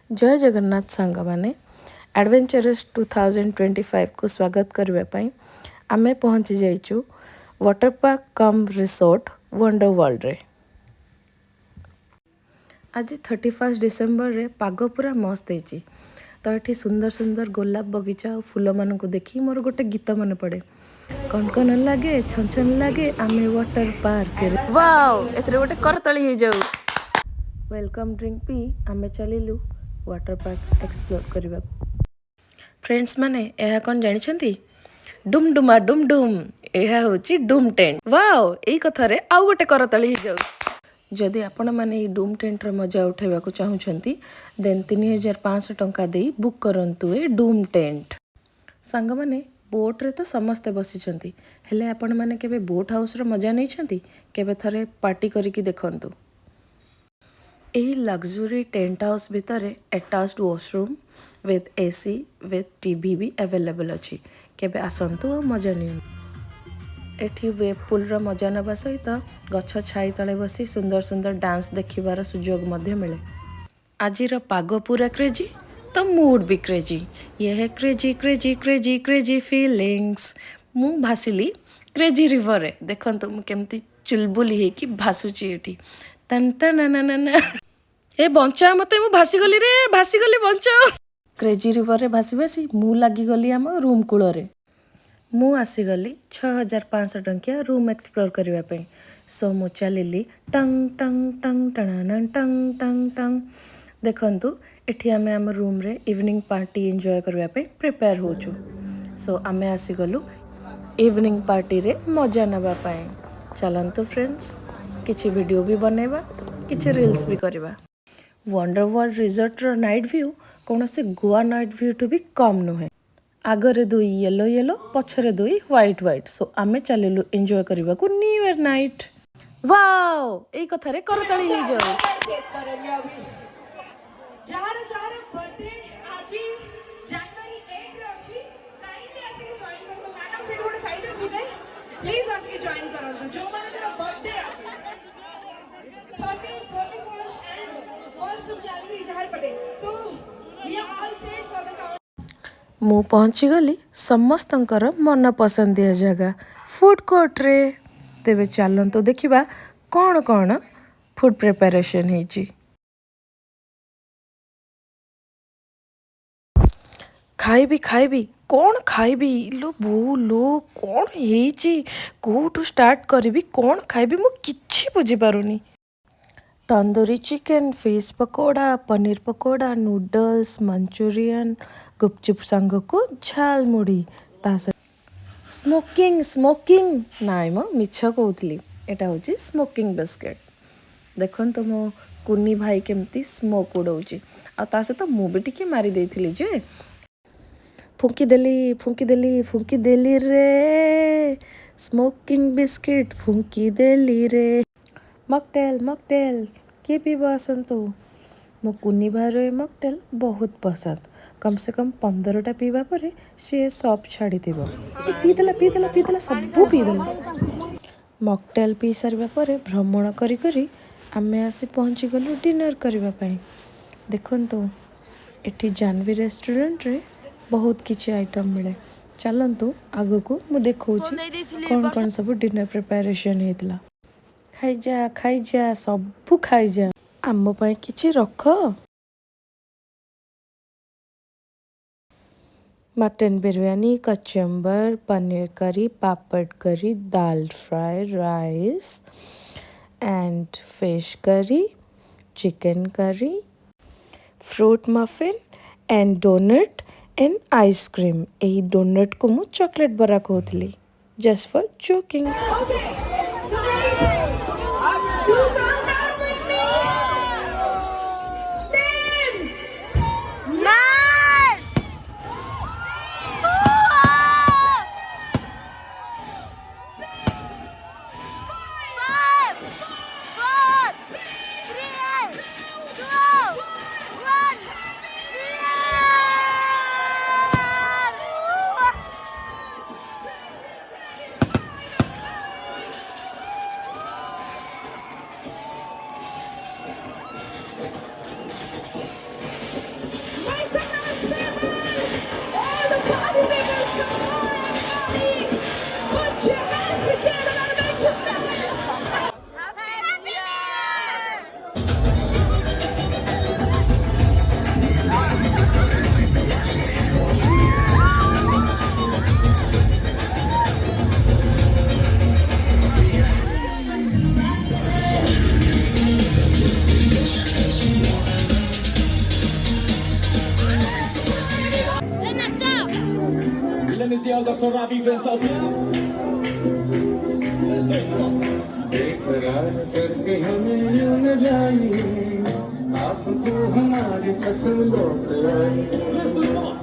जय जगन्नाथ सांग माने एडवेंचरस 2025 को स्वागत करने आमे पहुँची जाइचु वाटर पार्क कम रिसोर्ट वंडर वर्ल्ड रे। आज 31 डिसेम्बर रे पाग पूरा मस्त है तो ये सुंदर सुंदर गोलाप बगीचा और फूल मान को देखी मोर गोटे गीत मन पड़े कौन कौन लगे छन लगे आमे वाटर पार्क वाओ एथरे गोटे करतली हो जाऊ वेलकम ड्रिंक पी आमे चलिलु वाटर पार्क एक्सप्लोर करने। फ्रेंड्स माने यह कौन जानी डुम डुमा डुम डुम यह हूँ डुम टेंट वाओ यही कथार आउ गोटे करतली हो जाऊ जदि आपण मैंने डूम टेंटर मजा उठाइबा को चाहूँगी देन 3500 टंका दे बुक करंतु ए डूम टेंट। सांग माने बोट रे तो समस्ते बसिचंती हेले आपण माने केबे बोट हाउस रो मजा नहीं छंती केबे थरे पार्टी करिकी देखंतु। एही लग्जरी टेंट हाउस भितर attached washroom with AC with TV भी अवेलेबल अच्छी केबे आसंतु और मजा नियंतु। एठी वेव पुल रो मजा नबा सहित गछ छाई तले बसी सुंदर सुंदर डांस देखिबार सुजोग मध्य मिले। आजिर पाग पूरा क्रेजी तो मूड भी क्रेजी ये है crazy crazy crazy crazy feelings मु भासिली क्रेजी रिवर रे देखंतु मु केमती चुलबुली हे कि भासुची एठी तन तन ना ए बंचा मते मु भासी गली बंचा क्रेजी रिवर रे भासी भासी मु लागी गली आम रूम कूल रे मु आसीगली 6500 टंकिया रूम एक्सप्लोर करने सो मु चलिली टंग टंग टंग टणान टंग टंग टंग देखंतु एठी आमे आम रूम रे इवनिंग पार्टी एंजॉय करने प्रिपेयर होचु सो आमे आसीगलु इवनिंग पार्टी रे मजा नबा पाए। चलंतु फ्रेंड्स किछि वीडियो भी बनेबा किछि रील्स भी करबा। वंडर वर्ल्ड रिजॉर्ट रो नाइट व्यू कौन से गोवा नाइट व्यू टू भी कम नुहे आगरे दुई येलो येलो पछरे दुई व्हाइट व्हाइट सो आमे चलिलु एंजॉय करबा को न्यू ईयर नाइट वाओ एई कथारे करतली हे जाऊ जार जार बर्थडे आजी जनवरी 1 रे अछि काइंडली आसी जॉइन करतो मैडम से गोटे साइड रे थिले प्लीज आसी जॉइन करंतु जो माने बर्थडे अछि 31st and 1st of January जार पड़े तो we are all set for the count. मु पहुँची गली समस्तंकर मन पसंदिया जगह फूड कोर्ट रे तेबे चलंतु देखिबा कौन कौन फूड प्रिपरेशन हेची। खाइबी कौन खाइबी लो बो लो कौन हेची कोठू स्टार्ट करिबी कौन खाइबी मु किछि बुझी पारुनी। Tandoori chicken fish pakora paneer pakora noodles Manchurian gupchup सांग को झाल मुड़ी तास स्मोकिंग स्मोकिंग नाइ मो मिछ कहूली एटा होची स्मोकिंग बिस्किट देखंतु मो कुनी भाई केमती स्मोक उड़ौची आ ता सहित मु भी टिके मारी देइथिली जे फुंकी देली रे स्मोकिंग बिस्किट फुंकी देली रे मॉकटेल किए पीब आसतु मो कुनी भाई मॉकटेल बहुत पसंद कम से कम 15टा पीवा पर सी सब छाड़ी पीदेला सबू पीदेला मॉकटेल पी सारा पर भ्रमण करी आमे आसी पहुँची गलु डिनर करने देखंतु एठी जानवी रेस्टोरेंट रे बहुत किछि आइटम मिले चलंतु आगु को मु देखौची कौन कौन सब डिनर प्रिपरेशन हेतला खाई जा सबू खाई जा आम पाई किछि रख। Mutton biryani कचम्बर paneer curry papad curry dal fry rice and fish curry chicken curry fruit muffin and donut and ice cream यही डोनट को मु चॉकलेट बरा कहूली just for joking. all the Ferraris and Saltinos. Let's do it, come on. बेकरार करके हमें यूं न जाइए, आपको हमारी कसम लौट आई। Let's do it, come on.